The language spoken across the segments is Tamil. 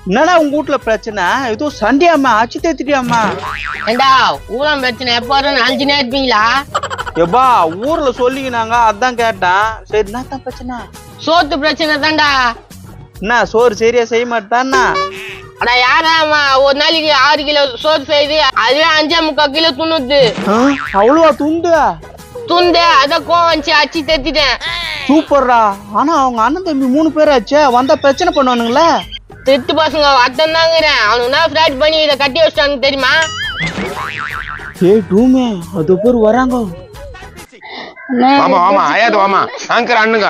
என்னடா உங்க வீட்டுல பிரச்சனை? ஏதோ சண்டையாம்மா, ஆச்சு தேத்திட்டியாம்மா? ஏண்டா ஊரம் பிரச்சனை எப்போ வரும் அழிஞ்சுனே இருப்பீங்களா? எப்பா ஊர்ல சொல்லிக்கினாங்க, அதான் கேட்டேன். சரி என்னதான் பிரச்சனை? சோத்து பிரச்சனை தான்டா. என்ன சோறு சரியா செய்ய மாட்டான்னா? அடா யாராமா ஒரு நாளைக்கு 6 கிலோ சோறு செய்யுது, அதுவே 5.75 கிலோ துண்ணுது. அவ்வளவா துண்டு? அத கோவம் வந்துச்சு, அச்சு தேத்திட்டேன். சூப்பர்ரா. ஆனா அவங்க அண்ணன் தம்பி 3 பேர் ஆச்சே, வந்தா பிரச்சனை பண்ணுவானுங்களா? திட்டு பசங்க அத்தன் தாங்கிறேன். அவனுக்கு தான் ஃபிராட் பண்ணி இதை கட்டி வச்சிட்டாங்க தெரியுமா? ஏய் டூமே, அது பேர் வராங்க. ஆமா ஆமா ஐயாது வாமா ஆங்கர் அண்ணுங்க.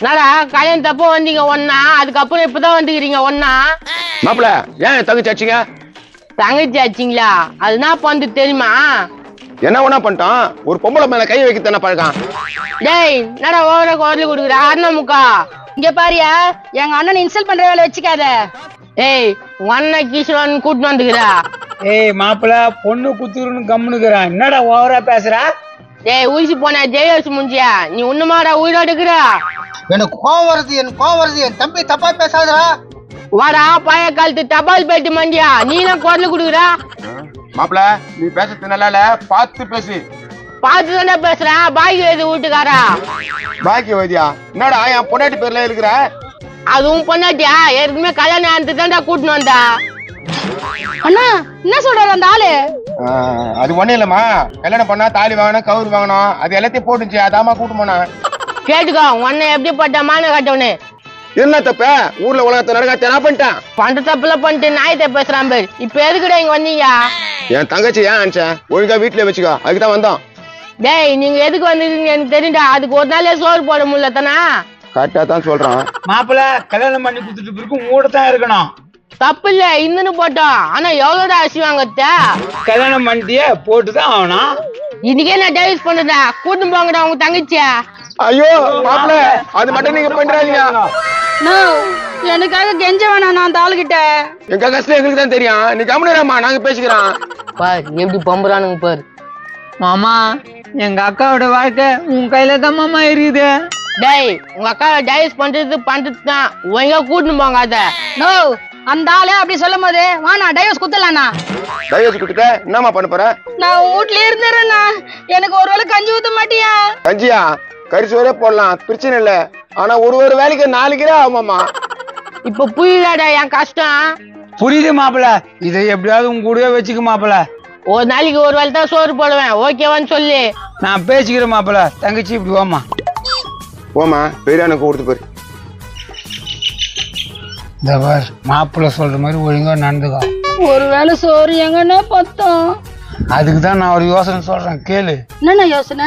என்னடா கல்யாணம் தப்போ வந்தீங்க ஒன்னா, அதுக்கப்புறம் இப்பதான் வந்துக்கிறீங்க ஒன்னா? மாப்பிள ஏன் தங்கச்சி ஆச்சுங்க? தங்கச்சி ஆச்சுங்களா? அதுதான் பண்ணு தெரியுமா? என்ன ஒண்ணா பண்ணிட்டான்? ஒரு பொம்பளை மேல கை வைக்க தானே பழக்கம். டேய் என்னடா ஓவரா குரல் கொடுக்குற அண்ணமுக்கா? இங்க பாரியா, எங்க அண்ணன் இன்சல்ட் பண்ற வேலை வச்சுக்காத. ஏய் உங்க அண்ணன் கிஷோன் கூட்டு வந்துக்கிறா. ஏய் மாப்பிள பொண்ணு குத்துருன்னு கம்முனுக்குறான், என்னடா ஓவரா பேசுற? டேய் ஊசி போன ஜெயஸ் முஞ்சியா, நீ ஒண்ணுமாடா உயிரோடு இருக்கிற? எனக்கு கோவம் வருது, என் தம்பி தப்பா பேசாதா? வாடா பழைய காலத்து தபால் பேட்டி மண்டியா, நீ தான் குரல் கொடுக்குற. மாப்பிள நீ பேசுறது நல்லா இல்ல, பார்த்து பேசு. பார்த்து தானே பேசுறேன். பாக்கி எது வீட்டுக்காரா? பாக்கி வைத்தியா? என்னடா என் பொண்டாட்டி பேர்ல இருக்கிற? அதுவும் பொண்டாட்டியா? ஏற்கனவே கல்யாணம் ஆனது தான்டா கூட்டின்னு வந்தா. அண்ணா என்ன சொல்றாரு அந்த ஆளு? அது ஒண்ணும் இல்லம்மா, கல்யாணம் பண்ணா தாலி வாங்கணும், கவுரு வாங்கணும், அது எல்லாத்தையும் போட்டுச்சு, அதாமா கூட்டு போனா. கேட்டுக்கோ உன் அண்ணன் எப்படி பட்ட மான கட்டவனு. என்ன தப்ப? ஊர்ல உலகத்தை நடக்க என்ன பண்ணிட்டான்? பண்ற தப்புல பண்ணிட்டு நாயத்தை பேசுறான் பேர். இப்ப எதுக்குடா இங்க வந்தீங்க? என் தங்கச்சி ஏன் அனுச்சேன், ஒழுங்கா வீட்டுல வச்சுக்கோ, அதுக்குதான் வந்தோம். டேய் நீங்க எதுக்கு வந்திருக்கீங்க எனக்கு தெரியும்டா. அதுக்கு ஒரு நாளே சோறு போட முடியல தானே? கரெக்டா தான் சொல்றான். மாப்பிள கல்யாணம் பண்ணி குடுத்துட்டு பிறகு கூட தான் இருக்கணும். தப்பு இல்ல, இன்னும் போட்டோம். ஆனா எவ்வளவுடா அரிசி வாங்கத்த? கல்யாணம் பண்ணிட்டியே போட்டுதான் ஆகணும். இன்னைக்கே நான் டைவர்ஸ் பண்ணுடா. கூட்டின்னு போங்கடா உங்க தங்கச்சியா. ஐயோ மாப்பிள அது மட்டும் நீங்க பண்றாதீங்க. எனக்காக கெஞ்ச வேணாம் நான் அந்த ஆளுகிட்ட. எங்க கஷ்டம் எங்களுக்கு தான் தெரியும், நீ கம்முனராமா, நாங்க பேசிக்கிறோம். பார் எப்படி பம்புறானுங்க பாரு. மாமா எங்க அக்காவோட வாழ்க்கை உன் கையில தான் மாமா இருக்குது. டேய் உங்க அக்காவை டைவர்ஸ் பண்றது தான், ஒழுங்கா கூட்டின்னு போங்க. அத நோ அந்த ஆளே அப்படி சொல்லும் போது வாண்ணா டைவர்ஸ் குத்தலாண்ணா. டைவர்ஸ் குடுத்துட்ட என்னமா பண்ண போற? நான் வீட்லயே இருந்துறேண்ணா, எனக்கு ஒருவேளை கஞ்சி ஊத்த மாட்டியா? கஞ்சியா? கறி சோறே போடலாம், பிரச்சனை இல்ல. ஆனா ஒரு வேலைக்கு 4 கிலோ ஆகுமாமா. இப்ப புரியுதாடா என் கஷ்டம்? புரியுது மாப்பிள, இதை எப்படியாவது உங்க கூடவே வச்சுக்க மாப்பிள. ஒரு நாளைக்கு ஒரு வேலை தான் சோறு போடுவேன், ஓகேவான்னு சொல்லி. நான் பேசிக்கிறேன் மாப்பிள. தங்கச்சி இப்படி வாமா. போமா பெரியானுக்கு கொடுத்து போரு. இந்த பார் மாப்பிள்ள சொல்ற மாதிரி ஒழுங்கா நடந்துக்கோ. ஒருவேளை சோறு எங்கன்னா பத்தம். அதுக்குதான் நான் ஒரு யோசனை சொல்றேன், கேளு. என்னண்ணா யோசனை?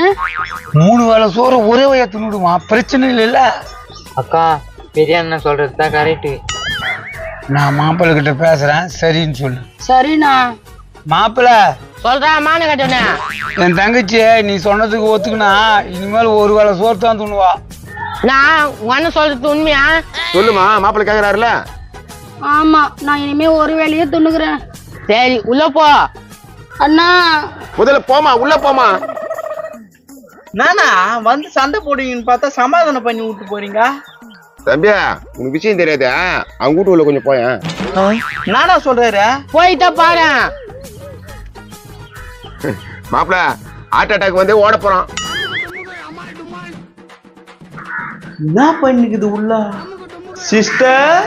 3 வேளை சோறு ஒரே வய தின்னுடுமா, பிரச்சனை இல்ல. அக்கா பெரிய அண்ணன் சொல்றதுதான் கரெக்ட். நான் மாப்பிள்ள கிட்ட பேசுறேன், சரின்னு சொல்லு. சரிண்ணா. மாப்பிள்ள சொல்றா மான கட்டணே. என் தங்கச்சி நீ சொன்னதுக்கு ஒத்துக்குனா இனிமேல் ஒரு வேளை சோறு தான் துண்ணுவா. நான் உங்க சொல்றது உண்மையா? சொல்லுமா, மாப்பிள்ள கேக்குறாருல. ஆமா நான் இனிமே ஒரு வேலையே துண்ணுக்குறேன். சரி உள்ள போ. அண்ணா முதல்ல போமா, உள்ள போமா. நானா வந்து சண்டை போடுவீங்கன்னு பார்த்தா சமாதானம் பண்ணி விட்டு போறீங்க. தம்பியா உனக்கு விஷயம் தெரியாதா? அவங்க வீட்டு உள்ள கொஞ்சம் போயேன். நானா சொல்றாரு? போயிட்டா பாரு. மாப்பிள்ள ஹார்ட் அட்டாக் வந்து ஓட போறான். என்ன பண்ணிக்குது உள்ள? சிஸ்டர்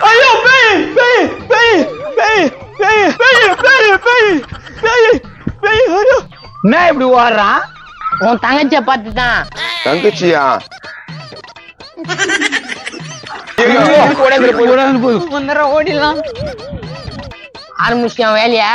ஐயோ பேய் பேய் பேய் பேய் பேய் பேய் பேய் பேய் பேய் பேய் ஐயோ என்ன இப்படி ஓடுறான்? உன் தங்கச்சிய பார்த்துதான். தங்கச்சியா? ஓடிடலாம் ஆரம்பிச்சிட்டான் வேலையா?